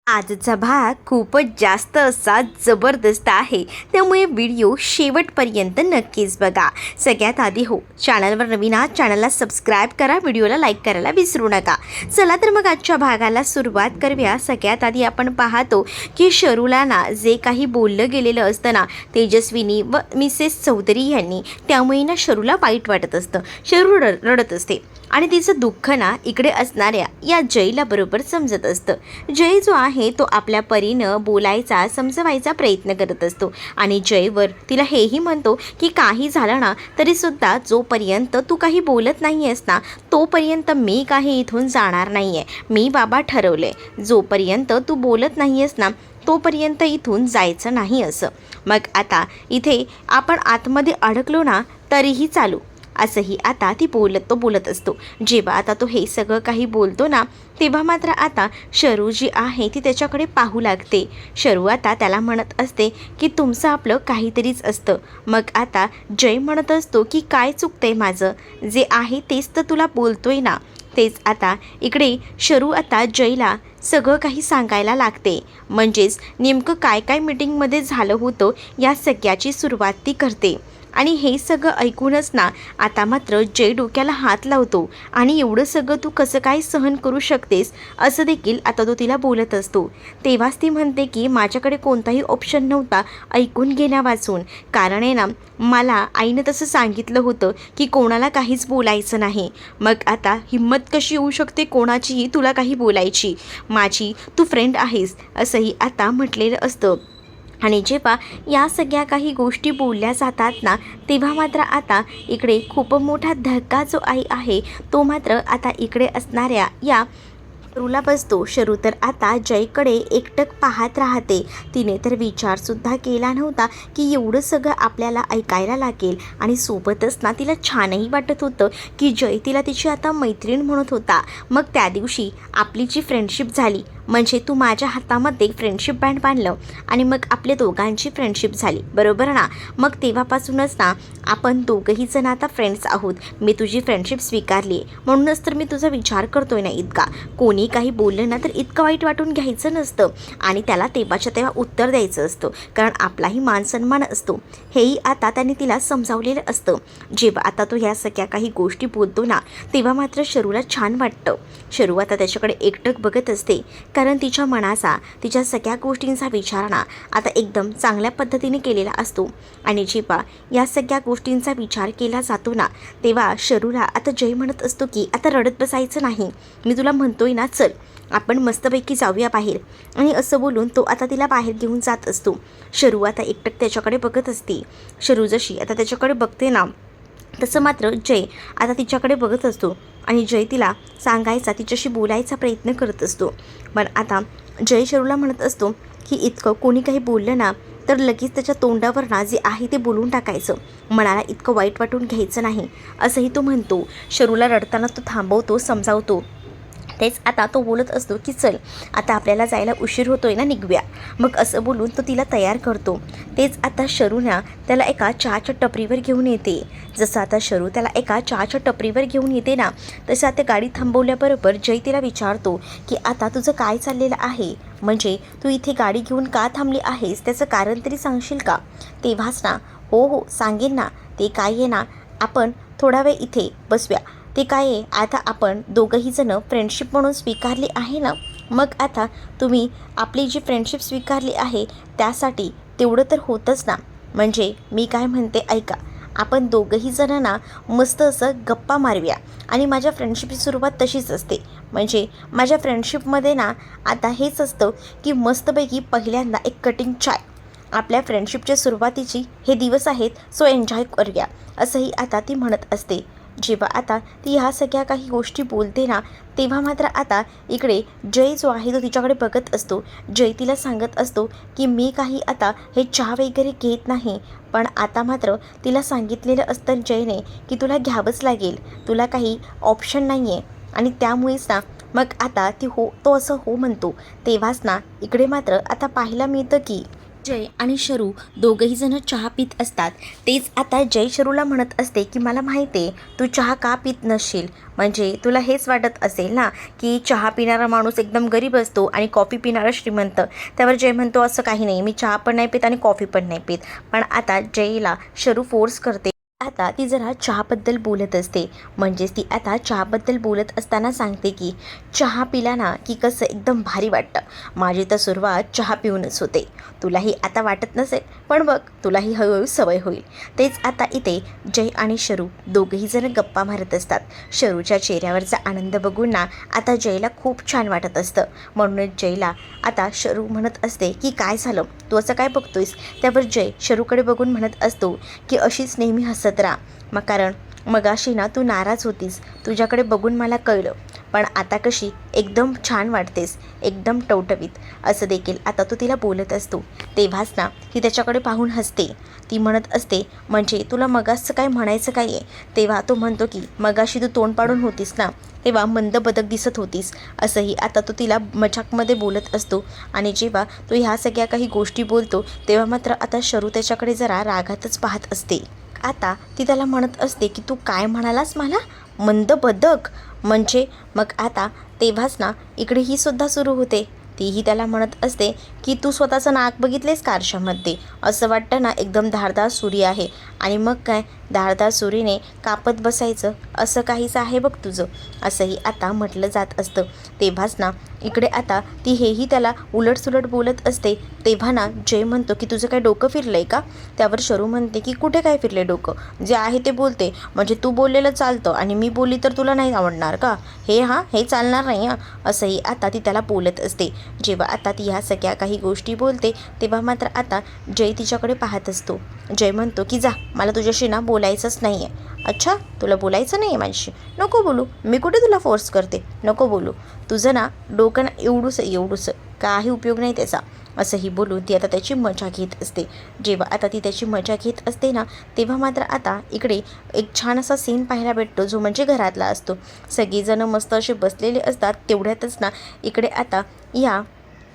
आजचा भाग खूपच जास्त असा जबरदस्त आहे, त्यामुळे व्हिडिओ शेवटपर्यंत नक्कीच बघा. सगळ्यात आधी चॅनलवर नवीन आहात, चॅनलला सबस्क्राईब करा, व्हिडिओला लाईक करायला विसरू नका. चला तर मग आजच्या भागाला सुरुवात करूया. सगळ्यात आधी आपण पाहतो की शरूला ना जे काही बोललं गेलेलं असतं ना तेजस्विनी व मिसेस चौधरी यांनी, त्यामुळे ना शरूला वाईट वाटत असतं. शरू रडत असते आणि तिचं दुःख ना इकडे असणाऱ्या या जयला बरोबर समजत असतं. जय जो आहे तो आपल्या परीनं बोलायचा, समजवायचा प्रयत्न करत असतो आणि जयवर तिला हेही म्हणतो की काही झालं ना तरीसुद्धा जोपर्यंत तू काही बोलत नाही आहेस ना तोपर्यंत मी काही इथून जाणार नाही आहे. मी बाबा ठरवले, जोपर्यंत तू बोलत नाही आहेस ना तोपर्यंत इथून जायचं नाही असं. मग आता इथे आपण आतमध्ये अडकलो ना तरीही चालू, असंही आता ती बोलत असतो. जेव्हा आता तो हे सगळं काही बोलतो ना तेव्हा मात्र आता शरू जी आहे ती त्याच्याकडे पाहू लागते. शरू आता त्याला म्हणत असते की तुमचं आपलं काहीतरीच असतं. मग आता जय म्हणत असतो की काय चुकतंय माझं, जे आहे तेच तर तुला बोलतोय ना. तेच आता इकडे शरू आता जयला सगळं काही सांगायला लागते, म्हणजेच नेमकं काय काय मीटिंगमध्ये झालं होतं या सगळ्याची सुरुवात ती करते. आणि हे सगळं ऐकूनच ना आता मात्र जय डोक्याला हात लावतो आणि एवढं सगळं तू कसं काय सहन करू शकतेस असं देखील आता तो तिला बोलत असतो. तेव्हाच ती म्हणते की माझ्याकडे कोणताही ऑप्शन नव्हता ऐकून घेण्यावाचून, कारण आहे ना मला आईनं तसं सांगितलं होतं की कोणाला काहीच बोलायचं नाही. मग आता हिम्मत कशी येऊ शकते कोणाचीही तुला काही बोलायची, माझी तू फ्रेंड आहेस असंही आता म्हटलेलं असतं. आणि जेव्हा या सगळ्या काही गोष्टी बोलल्या जातात ना तेव्हा मात्र आता इकडे खूप मोठा धक्का जो आहे तो मात्र आता इकडे असणाऱ्या या शरूला बसतो. शरू तर आता जयकडे एकटक पाहत राहते. तिने तर विचारसुद्धा केला नव्हता की एवढं सगळं आपल्याला ऐकायला लागेल आणि सोबतच ना तिला छानही वाटत होतं की जय तिला तिची आता मैत्रीण म्हणत होता. मग त्या दिवशी आपली जी फ्रेंडशिप झाली, म्हणजे तू माझ्या हातामध्ये फ्रेंडशिप बँड बांधलं आणि मग आपल्या दोघांची फ्रेंडशिप झाली, बरोबर ना. मग तेव्हापासूनच ना आपण दोघंही जण आता फ्रेंड्स आहोत. मी तुझी फ्रेंडशिप स्वीकारली आहे, म्हणूनच तर मी तुझा विचार करतोय ना इतका. कोणी काही बोललं ना तर इतकं वाईट वाटून घ्यायचं नसतं आणि त्याला तेव्हाच्या तेव्हा उत्तर द्यायचं असतं, कारण आपलाही मान सन्मान असतो. हेही आता त्याने तिला समजावलेलं असतं. जेव्हा आता तो ह्या सगळ्या काही गोष्टी बोलतो ना तेव्हा मात्र शरूला छान वाटतं. शरू आता त्याच्याकडे एकटक बघत असते, कारण तिच्या मनाचा, तिच्या सगळ्या गोष्टींचा विचार ना आता एकदम चांगल्या पद्धतीने केलेला असतो. आणि जेव्हा या सगळ्या गोष्टींचा विचार केला जातो ना तेव्हा शरूला आता जय म्हणत असतो की आता रडत बसायचं नाही, मी तुला म्हणतोय ना चल आपण मस्तपैकी जाऊया बाहेर. आणि असं बोलून तो आता तिला बाहेर घेऊन जात असतो. शरू आता एकटक त्याच्याकडे बघत असते. शरू जशी आता त्याच्याकडे बघते ना तसं मात्र जय आता तिच्याकडे बघत असतो आणि जय तिला सांगायचा, तिच्याशी बोलायचा प्रयत्न करत असतो. पण आता जय शरूला म्हणत असतो की इतकं कोणी काही बोललं ना तर लगेच त्याच्या तोंडावर ना जे आहे ते बोलून टाकायचं, मनाला इतकं वाईट वाटून घ्यायचं नाही असंही तो म्हणतो. शरूला रडताना तो थांबवतो, समजावतो. तेच आता तो बोलत असतो की चल आता आपल्याला जायला उशीर होतोय ना, निघूया. मग असं बोलून तो तिला तयार करतो. तेच आता शरूना त्याला एका चहाच्या टपरीवर घेऊन येते. जसं आता शरू त्याला एका चहाच्या टपरीवर घेऊन येते ना तसं आता गाडी थांबवल्याबरोबर जय तिला विचारतो की आता तुझं काय चाललेलं आहे, म्हणजे तू इथे गाडी घेऊन का थांबली आहेस, त्याचं कारण तरी सांगशील का. तेव्हाच ना हो सांगेन ना. ते काय आहे ना आपण थोडा वेळ इथे बसूया. ते काय आहे आता आपण दोघंही जणं फ्रेंडशिप म्हणून स्वीकारली आहे ना, मग आता तुम्ही आपली जी फ्रेंडशिप स्वीकारली आहे त्यासाठी तेवढं तर होतंच ना. म्हणजे मी काय म्हणते ऐका, आपण दोघंही जणं ना मस्त असं गप्पा मारूया. आणि माझ्या फ्रेंडशिपची सुरुवात तशीच असते, म्हणजे माझ्या फ्रेंडशिपमध्ये ना आता हेच असतं की मस्तपैकी पहिल्यांदा एक कटिंग चाय, आपल्या फ्रेंडशिपच्या सुरुवातीची हे दिवस आहेत सो एन्जॉय करूया, असंही आता ती म्हणत असते. जेव्हा आता ती ह्या सगळ्या काही गोष्टी बोलते ना तेव्हा मात्र आता इकडे जय जो आहे तो तिच्याकडे बघत असतो. जय तिला सांगत असतो की मी काही आता हे चहा वगैरे घेत नाही, पण आता मात्र तिला सांगितलेलं असतं जयने की तुला घ्यावंच लागेल, तुला काही ऑप्शन नाही आहे. आणि त्यामुळेच ना मग आता तो असं हो म्हणतो. तेव्हाच ना इकडे मात्र आता पाहायला मिळतं की जय आणि शरू दोघंही जण चहा पीत असतात. तेच आता जय शरूला म्हणत असते की मला माहिती आहे तू चहा का पीत नसशील. म्हणजे तुला हेच वाटत असेल ना की चहा पिणारा माणूस एकदम गरीब असतो आणि कॉफी पिणारा श्रीमंत. त्यावर जय म्हणतो असं काही नाही, मी चहा पण नाही पित आणि कॉफी पण नाही पित. पण आता जयला शरू फोर्स करते. आता ती जरा चहाबद्दल बोलत असते. म्हणजेच ती आता चहाबद्दल बोलत असताना सांगते की चहा पिला ना की कसं एकदम भारी वाटतं. माझी तर सुरुवात चहा पिऊनच होते. तुलाही आता वाटत नसेल, पण बघ तुलाही हळूहळू सवय होईल. तेच आता इथे जय आणि शरू दोघेही जण गप्पा मारत असतात. शरूच्या चेहऱ्यावरचा आनंद बघून ना आता जयला खूप छान वाटत असतं. म्हणूनच जयला आता शरू म्हणत असते की काय झालं, तू असं काय बघतोयस. त्यावर जय शरूकडे बघून म्हणत असतो की अशीच नेहमी हसत राहा. मग कारण मगाशी ना तू नाराज होतीस, तुझ्याकडे बघून मला कळलं. पण आता कशी एकदम छान वाटतेस, एकदम टवटवीत. असं देखील आता तो तिला बोलत असतो. तेव्हाच ना ती त्याच्याकडे पाहून हसते. ती म्हणत असते म्हणजे तुला मगासचं काय म्हणायचं काय आहे. तेव्हा तो म्हणतो की मगाशी तू तोंड पाडून होतीस ना, तेव्हा मंद बदक दिसत होतीस. असंही आता तो तिला मजाकमध्ये बोलत असतो. आणि जेव्हा तो ह्या सगळ्या काही गोष्टी बोलतो तेव्हा मात्र आता शरू त्याच्याकडे जरा रागातच पाहत असते. आता ती त्याला म्हणत असते की तू काय म्हणालास मला, मंद बदक म्हणजे. मग आता तेव्हाच ना इकडे ही सुद्धा सुरू होते. तीही त्याला म्हणत असते की तू स्वतःचं नाक बघितलेस का आरशामध्ये, असं वाटतं ना एकदम धारदार सुरी आहे. आणि मग काय धारदार सुरीने कापत बसायचं असं काहीच आहे बघ तुझं. असंही आता म्हटलं जात असतं. तेव्हाच ना इकडे आता ती हेही त्याला उलटसुलट बोलत असते. तेव्हा ना जय म्हणतो की तुझं काय डोकं फिरलं आहे का. त्यावर शरू म्हणते की कुठे काय फिरले डोकं, जे आहे ते बोलते. म्हणजे तू बोललेलं चालतं आणि मी बोलली तर तुला नाही आवडणार का, हे चालणार नाही हां. असंही आता ती त्याला बोलत असते. जेव्हा आता ती ह्या सगळ्या काही गोष्टी बोलते तेव्हा मात्र आता जय तिच्याकडे पाहत असतो. जय म्हणतो की जा, मला तुझ्याशी ना बोलायचंच नाही आहे. अच्छा, तुला बोलायचं नाही आहे माझ्याशी, नको बोलू, मी कुठे तुला फोर्स करते, नको बोलू. तुझं ना डोकं ना एवढूसं काही उपयोग नाही त्याचा. असंही बोलून ती आता त्याची मजा घेत असते. जेव्हा आता ती त्याची मजा घेत असते ना तेव्हा मात्र आता इकडे एक छान असा सीन पाहायला भेटतो, जो म्हणजे घरातला असतो. सगळीजणं मस्त असे बसलेले असतात. तेवढ्यातच ना इकडे आता या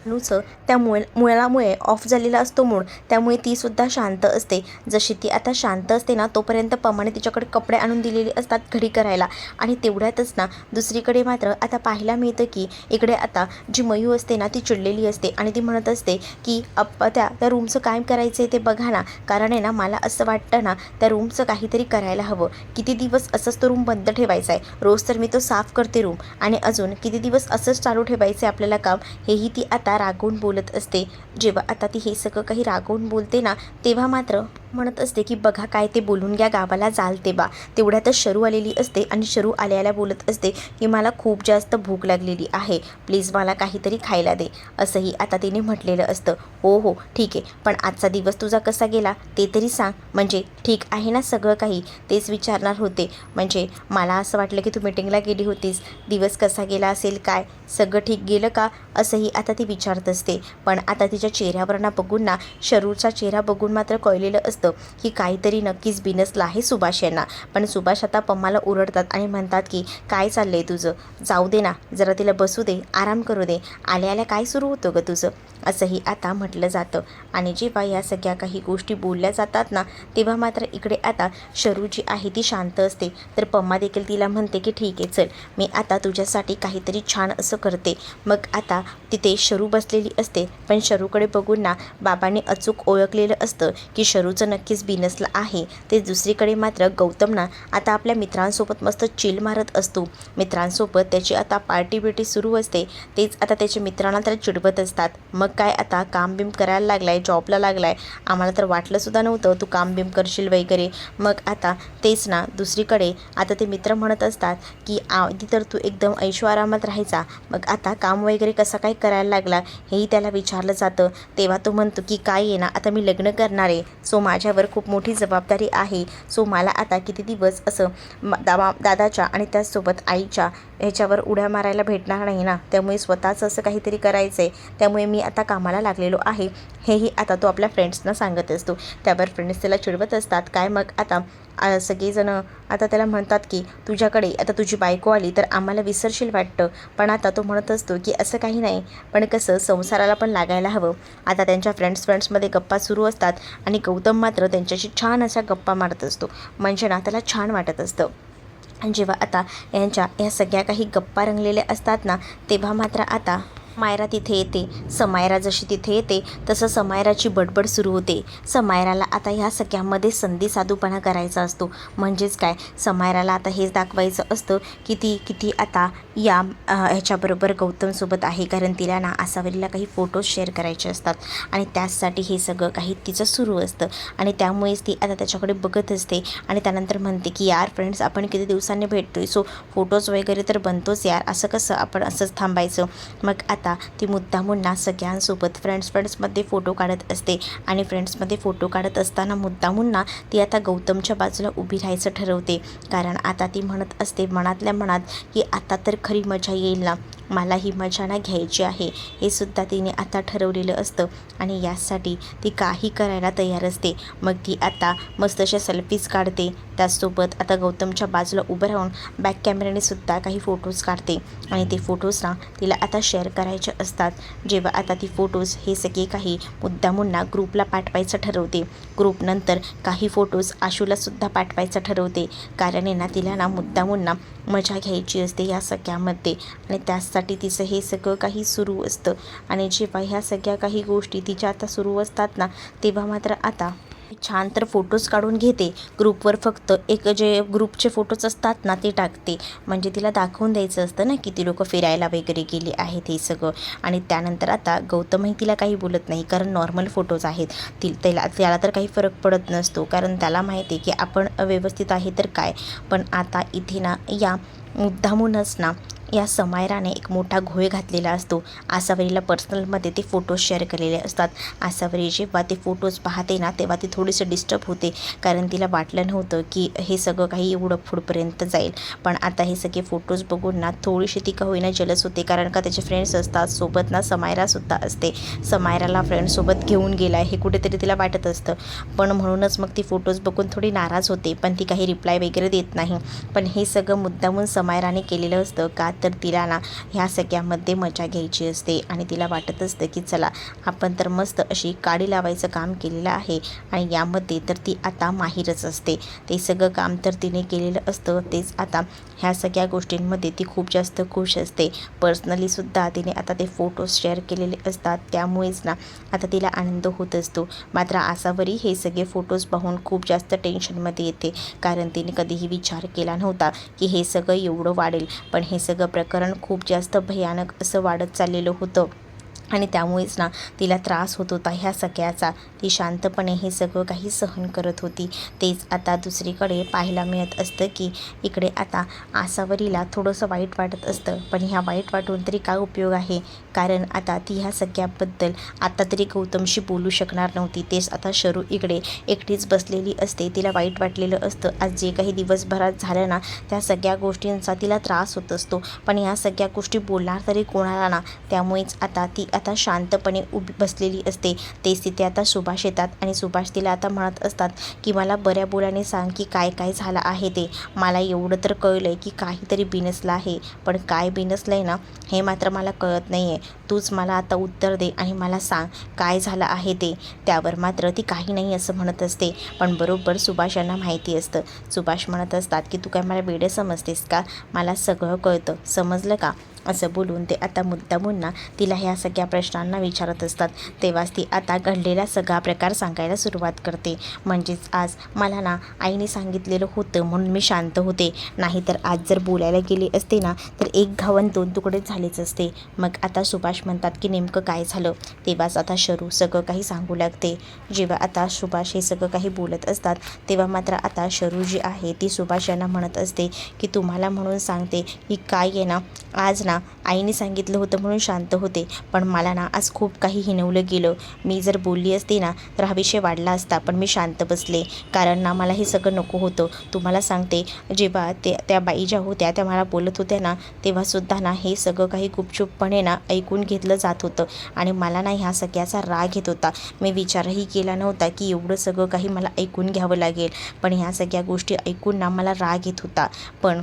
नुचं त्या मुळामुळे ऑफ झालेला असतो मूड, त्यामुळे तीसुद्धा शांत असते. जशी ती आता शांत असते ना तोपर्यंत पमाने तिच्याकडे कपडे आणून दिलेले असतात घडी करायला. आणि तेवढ्यातच ना दुसरीकडे मात्र आता पाहायला मिळतं की इकडे आता जी मयू असते ना ती चिडलेली असते. आणि ती म्हणत असते की त्या रूमचं काय करायचं आहे ते बघा ना, कारण आहे ना मला असं वाटतं ना त्या रूमचं काहीतरी करायला हवं. किती दिवस असंच तो रूम बंद ठेवायचा आहे, रोज तर मी तो साफ करते रूम, आणि अजून किती दिवस असंच चालू ठेवायचं आहे आपल्याला काम. हेही ती आता रागवून बोलत असते. जेव्हा आता ती हे सगळं काही रागवून बोलते ना तेव्हा मात्र म्हणत असते की बघा काय ते बोलून घ्या, गावाला जाल तेव्हा. तेवढ्यातच शरू आलेली असते आणि शरू आल्याला बोलत असते की मला खूप जास्त भूक लागलेली आहे, प्लीज मला काहीतरी खायला दे. असंही आता तिने म्हटलेलं असतं. हो ठीक आहे, पण आजचा दिवस तुझा कसा गेला ते तरी सांग. म्हणजे ठीक आहे ना सगळं काही, तेच विचारणार होते. म्हणजे मला असं वाटलं की तू मीटिंगला गेली होतीस, दिवस कसा गेला असेल, काय सगळं ठीक गेलं का, असंही आता ती विचारत असते. पण आता तिच्या चेहऱ्यावरनं बघून ना शरूचा चेहरा बघून मात्र कळलेलं असतं की काहीतरी नक्कीच बिनसलं आहे सुभाष यांना. पण सुभाष आता पम्माला ओरडतात आणि म्हणतात की काय चाललं आहे तुझं, जाऊ दे ना जरा तिला बसू दे, आराम करू दे, आल्या काय सुरू होतं गं तुझं. असंही आता म्हटलं जातं. आणि जेव्हा या सगळ्या काही गोष्टी बोलल्या जातात ना तेव्हा मात्र इकडे आता शरू जी आहे ती शांत असते. तर पम्मा देखील तिला म्हणते की ठीक आहे चल, मी आता तुझ्यासाठी काहीतरी छान असं करते. मग आता तिथे शरू बसलेली असते. पण शरूकडे बघून ना बाबांनी अचूक ओळखलेलं असतं की शरूचं नक्कीच बिनसलं आहे. ते दुसरीकडे मात्र गौतम ना आता आपल्या मित्रांसोबत मस्त चिल मारत असतो. मित्रांसोबत त्याची आता पार्टी सुरू असते. तेच आता त्याच्या मित्रांना त्याला चिडवत असतात. मग काय आता काम बिम करायला लागलाय, जॉबला लागलाय, आम्हाला तर वाटलंसुद्धा नव्हतं तू काम बिम करशील वगैरे. मग आता तेच ना दुसरीकडे आता ते मित्र म्हणत असतात की आधी तर तू एकदम ऐशो आरामात राहायचा, मग आता काम वगैरे कसा काय करायला लागला, हेही त्याला विचारलं जातं. तेव्हा तो म्हणतो की काय आहे ना आता मी लग्न करणार आहे, सो माझ्यावर खूप मोठी जबाबदारी आहे. सो मला आता किती दिवस असं दादाच्या आणि त्याचसोबत आईच्या ह्याच्यावर उड्या मारायला भेटणार नाही ना, त्यामुळे स्वतःच असं काहीतरी करायचं आहे, त्यामुळे मी आता कामाला लागलेलो आहे, हेही आता तो आपल्या फ्रेंड्सना सांगत असतो. त्यावर फ्रेंड्स त्याला चिडवत असतात. काय मग आता सगळेजणं आता त्याला म्हणतात की तुझ्याकडे आता तुझी बायको आली तर आम्हाला विसरशील वाटतं. पण आता तो म्हणत असतो की असं काही नाही, पण कसं संसाराला पण लागायला हवं. आता त्यांच्या फ्रेंड्समध्ये गप्पा सुरू असतात आणि गौतम मात्र त्यांच्याशी छान अशा गप्पा मारत असतो. म्हणजे ना त्याला छान वाटत असतं. आणि जेव्हा आता या सगळ्या काही गप्पा रंगलेल्या असतात ना, तेव्हा मात्र आता मायरा तिथे येते. समायरा जशी तिथे येते तसं समायराची बडबड सुरू होते. समायराला आता ह्या सगळ्यामध्ये संधी साधूपणा करायचा असतो. म्हणजेच काय, समायराला आता हेच दाखवायचं असतं की ती किती आता ह्याच्याबरोबर गौतमसोबत आहे, कारण तिला ना आसावरीला काही फोटोज शेअर करायचे असतात आणि त्याचसाठी हे सगळं काही तिचं सुरू असतं. आणि त्यामुळेच ती आता त्याच्याकडे बघत असते आणि त्यानंतर म्हणते की यार फ्रेंड्स, आपण किती दिवसांनी भेटतोय, सो फोटोज वगैरे तर बनतोच यार, असं कसं आपण असंच थांबायचं. मग आता ती मुद्दामून ना सगळ्यांसोबत फ्रेंड्समध्ये फोटो काढत असते आणि फ्रेंड्समध्ये फोटो काढत असताना मुद्दामून ना ती आता गौतमच्या बाजूला उभी राहायचं ठरवते. कारण आता ती म्हणत असते मनातल्या मनात की आता तर खरी मजा येईल ना, मला ही मजा ना घ्यायची आहे, हे सुद्धा तिने आता ठरवलेलं असतं आणि यासाठी ती काही करायला तयार असते. मग ती आता मस्त अशा सेल्फीज काढते, त्याचसोबत आता गौतमच्या बाजूला उभं राहून बॅक कॅमेऱ्याने सुद्धा काही फोटोज काढते आणि ते फोटोज ना तिला आता शेअर करायचे असतात. जेव्हा आता ती फोटोज हे सगळे काही मुद्दामून ग्रुपला पाठवायचं ठरवते. ग्रुपनंतर काही फोटोज आशूलासुद्धा पाठवायचं ठरवते, कारण ना तिला ना मुद्दामून मजा घ्यायची असते या सगळ्यामध्ये आणि त्याचसाठी तिचं हे सगळं काही सुरू असतं. आणि जेव्हा ह्या सगळ्या काही गोष्टी तिच्या आता सुरू असतात ना, तेव्हा मात्र आता छान तर फोटोज काढून घेते. ग्रुपवर फक्त एक जे ग्रुपचे फोटोज असतात ना ते टाकते, म्हणजे तिला दाखवून द्यायचं असतं ना किती लोक फिरायला वगैरे गेले आहेत हे सगळं. आणि त्यानंतर आता गौतमही तिला काही बोलत नाही, कारण नॉर्मल फोटोज आहेत. त्याला तर काही फरक पडत नसतो, कारण त्याला माहिती आहे की आपण व्यवस्थित आहे तर काय. पण आता इथे ना या मुद्दामूनच ना या समायराने एक मोठा घोळ घातलेला असतो. आसावरीला पर्सनलमध्ये ते फोटोज शेअर केलेले असतात. आसावरी जेव्हा ते फोटोज पाहते ना, तेव्हा ती थोडीशी डिस्टर्ब होते, कारण तिला वाटलं नव्हतं की हे सगळं काही एवढं पुढपर्यंत जाईल. पण आता हे सगळे फोटोज बघून ना थोडीशी ती का होईना जलस होते, कारण का त्याचे फ्रेंड्स असतात सोबत ना, समायरासुद्धा असते. समायराला फ्रेंड्ससोबत घेऊन गेला हे कुठेतरी तिला वाटत असतं, पण म्हणूनच मग ती फोटोज बघून थोडी नाराज होते, पण ती काही रिप्लाय वगैरे देत नाही. पण हे सगळं मुद्दामून समायराने केलेलं असतं का, तर तिला ना ह्या सगळ्यामध्ये मजा घ्यायची असते आणि तिला वाटत असतं की चला आपण तर मस्त अशी काडी लावायचं काम केलेलं आहे आणि यामध्ये तर ती आता माहीरच असते. ते सगळं काम तर तिने केलेलं असतं, तेच आता ह्या सगळ्या गोष्टींमध्ये ती खूप जास्त खुश असते. पर्सनलीसुद्धा तिने आता ते फोटोज शेअर केलेले असतात, त्यामुळेच ना आता तिला आनंद होत असतो. मात्र आसावरी हे सगळे फोटोज पाहून खूप जास्त टेन्शनमध्ये येते, कारण तिने कधीही विचार केला नव्हता की हे सगळं एवढं वाढेल. पण हे सगळं प्रकरण खूप जास्त भयानक असं वाढत चाललेलं होतं आणि त्यामुळेच ना तिला त्रास होत होता ह्या सगळ्याचा. ती शांतपणे हे सगळं काही सहन करत होती. तेच आता दुसरीकडे पाहायला मिळत असतं की इकडे आता आसावरीला थोडंसं वाईट वाटत असतं, पण ह्या वाईट वाटून तरी काय उपयोग आहे, कारण आता ती ह्या सगळ्याबद्दल आता तरी गौतमशी बोलू शकणार नव्हती. तेच आता शरू इकडे एकटीच बसलेली असते. तिला वाईट वाटलेलं असतं, आज जे काही दिवसभरात झालं ना त्या सगळ्या गोष्टींचा तिला त्रास होत असतो, पण ह्या सगळ्या गोष्टी बोलणार तरी कोणाला ना. त्यामुळेच आता ती आता शांतपणे उभी बसलेली असते. तेच तिथे आता सुभाष येतात आणि सुभाष तिला आता म्हणत असतात की मला बऱ्या बोलाने सांग की काय काय झालं आहे ते. मला एवढं तर कळलं आहे की काहीतरी बिनसलं आहे, पण काय बिनसलं आहे ना हे मात्र मला कळत नाही आहे. तूच मला आता उत्तर दे आणि मला सांग काय झालं आहे ते. त्यावर मात्र ती काही नाही असं म्हणत असते, पण बरोबर सुभाष यांना माहिती असतं. सुभाष म्हणत असतात की तू काय मला वेडे समजतेस का, मला सगळं कळतं, समजलं का. असं बोलून ते आता मुद्दामून तिला ह्या सगळ्या प्रश्नांना विचारत असतात. तेव्हाच ती आता घडलेला सगळा प्रकार सांगायला सुरुवात करते. म्हणजेच आज मला ना आईने सांगितलेलं होतं म्हणून मी शांत होते, नाहीतर आज जर बोलायला गेले असते ना तर एक घावन दोन तुकडे झालेच असते. मग आता सुभाष म्हणतात की नेमकं काय झालं. तेव्हाच आता शरू सगळं काही सांगू लागते. जेव्हा आता सुभाष हे सगळं काही बोलत असतात तेव्हा मात्र आता शरू जी आहे ती सुभाष यांना म्हणत असते की तुम्हाला म्हणून सांगते की काय आहे ना, आज ना आईने सांगितलं होतं म्हणून शांत होते, पण मला ना आज खूप काही हिणवलं गेलं. मी जर बोलली असते ना तर हा विषय वाढला असता, पण मी शांत बसले कारण ना मला हे सगळं नको होतं. तुम्हाला सांगते, जेव्हा त्या बाई ज्या होत्या त्या मला बोलत होत्या ना, तेव्हासुद्धा ना हे सगळं काही गुपचूपपणे ना ऐकून घेतलं जात होतं आणि मला ना ह्या सगळ्याचा राग येत होता. मी विचारही केला नव्हता की एवढं सगळं काही मला ऐकून घ्यावं लागेल, पण ह्या सगळ्या गोष्टी ऐकून ना मला राग येत होता. पण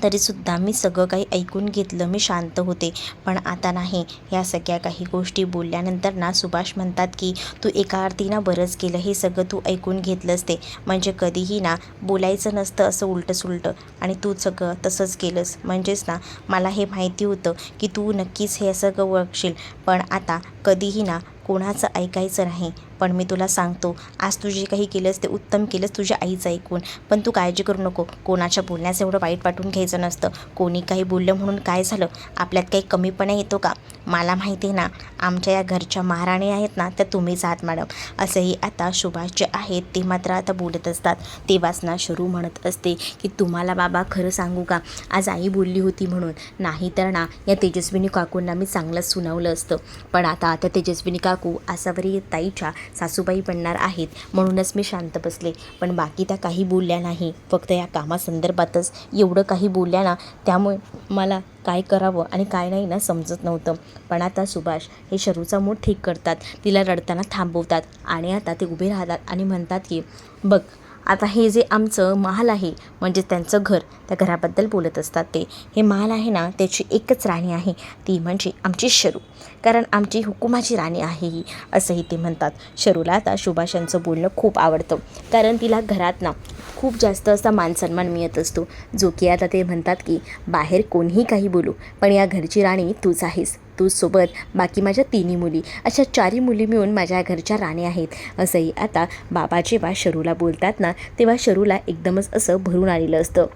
तरीसुद्धा मी सगळं काही ऐकून घेतलं, मी शांत होते. पण आता नाही, ह्या सगळ्या काही गोष्टी बोलल्यानंतर ना सुभाष म्हणतात की तू एका अर्थी ना बरंच केलं, हे सगळं तू ऐकून घेतलंस ते, म्हणजे कधीही ना बोलायचं नसतं असं उलटंसुलटं, आणि तू सगळं तसंच केलंस. म्हणजेच ना मला हे माहिती होतं की तू नक्कीच हे सगळं ओळखशील, पण आता कधीही ना कोणाचं ऐकायचं नाही. पण मी तुला सांगतो, आज तू जे काही केलंस ते उत्तम केलंस तुझ्या आईचं ऐकून. पण तू काळजी करू नको, कोणाच्या बोलण्याचं एवढं वाईट वाटून घ्यायचं नसतं. कोणी काही बोललं म्हणून काय झालं, आपल्यात काही कमीपणा येतो का? मला माहिती आहे ना, आमच्या या घरच्या महाराणी आहेत ना त्या तुम्हीच आहात मॅडम. असंही आता सुभाष जे आहेत ते मात्र आता बोलत असतात. तेव्हाच ना शरू म्हणत असते की तुम्हाला बाबा खरं सांगू का, आज आई बोलली होती म्हणून, नाही तर ना या तेजस्विनी काकूंना मी चांगलंच सुनावलं असतं. पण आता त्या तेजस्विनी काकू आसावरी ताईच्या सासूबाई बनणार आहेत म्हणूनच मी शांत बसले. पण बाकी त्या काही बोलल्या नाही, फक्त या कामासंदर्भातच एवढं काही बोलल्या ना, त्यामुळे मला काय करावं आणि काय नाही ना समजत नव्हतं. पण आता सुभाष हे शरूचा मूड ठीक करतात, तिला रडताना थांबवतात आणि आता ते उभे राहतात आणि म्हणतात की बघ, आता हे जे आमचं महाल आहे म्हणजे त्यांचं घर, त्या घराबद्दल बोलत असतात ते. हे महाल आहे ना त्याची एकच राणी आहे, ती म्हणजे आमची शरू, कारण आमची हुकुमाची राणी आहे ही, असंही ते म्हणतात. शरूला आता सुभाषांचं बोलणं खूप आवडतं, कारण तिला घरात ना खूप जास्त असा मानसन्मान मिळत असतो, जो की आता ते म्हणतात की बाहेर कोणीही काही बोलू, पण या घरची राणी तूच आहेस. तूच सोबत बाकी माझ्या 3 मुली, अशा 4 मुली मिळून माझ्या घरच्या राणी आहेत. असंही आता बाबा जेव्हा शरूला बोलतात ना, तेव्हा शरूला एकदमच असं भरून आलेलं असतं.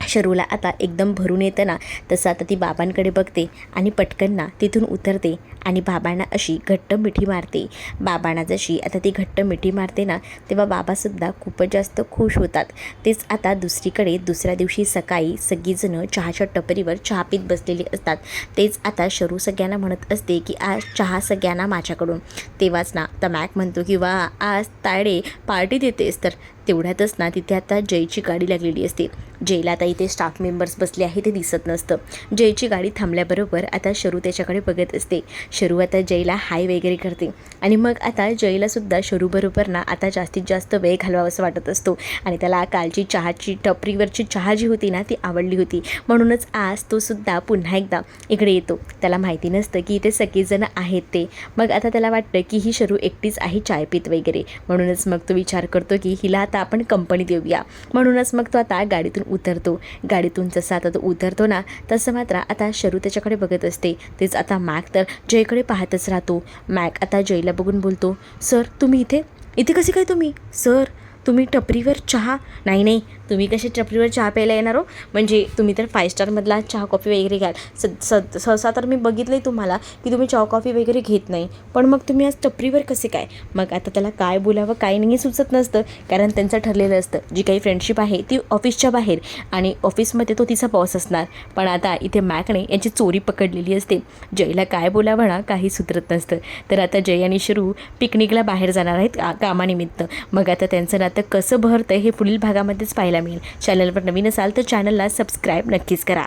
शरूला आता एकदम भरून येतं ना, तसं आता ती बाबांकडे बघते आणि पटकन ना तिथून उतरते आणि बाबांना अशी घट्ट मिठी मारते. बाबांना जशी आता ती घट्ट मिठी मारते ना, तेव्हा बाबासुद्धा खूपच जास्त खुश होतात. तेच आता दुसरीकडे दुसऱ्या दिवशी सकाळी सगळीजणं चहाच्या टपरीवर चहा पीत बसलेली असतात. तेच आता शरू सगळ्यांना म्हणत असते की आज चहा सगळ्यांना माझ्याकडून. तेव्हाच ना आता मॅक म्हणतो की वा, आज तायडे पार्टी देतेस तर. तेवढ्यातच ना तिथे आता जयची गाडी लागलेली असते. जयला आता इथे स्टाफ मेंबर्स बसले आहे ते दिसत नसतं. जयची गाडी थांबल्याबरोबर आता शरू त्याच्याकडे बघत असते. शरू आता जयला हाय वगैरे करते आणि मग आता जयलासुद्धा शरूबरोबर ना आता जास्तीत जास्त वेळ घालवावंसं वाटत असतो आणि त्याला कालची चहाची टपरीवरची चहा जी होती ना ती आवडली होती, म्हणूनच आज तो सुद्धा पुन्हा एकदा इकडे येतो. त्याला माहिती नसतं की इथे सगळेजण आहेत ते. मग आता त्याला वाटतं की ही शरू एकटीच आहे चाय पीत वगैरे, म्हणूनच मग तो विचार करतो की हिला आता आपण कंपनी देऊया. म्हणूनच मग तो आता गाडीतून उतरतो. गाडीतून जसं आता तो उतरतो ना, तसं मात्र आता शरू त्याच्याकडे बघत असते. तेच आता मॅक तर जयकडे पाहतच राहतो. मॅक आता जयला बघून बोलतो, सर तुम्ही इथे कसे काय तुम्ही? सर तुम्ही टपरीवर चहा? नाही, तुम्ही कसे टपरीवर चहा प्यायला येणार हो? म्हणजे तुम्ही तर 5 स्टारमधला चहा कॉफी वगैरे घ्याल. सहसा तर मी बघितलं आहे तुम्हाला की तुम्ही चहा कॉफी वगैरे घेत नाही, पण मग तुम्ही आज टपरीवर कसे काय? मग आता त्याला काय बोलावं काय नाही सुचत नसतं, कारण त्यांचं ठरलेलं असतं जी काही फ्रेंडशिप आहे ती ऑफिसच्या बाहेर, आणि ऑफिसमध्ये तो तिचा बॉस असणार. पण आता इथे मॅकने यांची चोरी पकडलेली असते. जयला काय बोलावं ना काही सुधरत नसतं. तर आता जय आणि शरू पिकनिकला बाहेर जाणार आहेत कामानिमित्त. मग आता त्यांचं नातं कसं बहरतं हे पुढील भागामध्येच पाहायला मिळेल. चॅनलवर नवीन असाल तर चॅनलला सबस्क्राईब नक्कीच करा.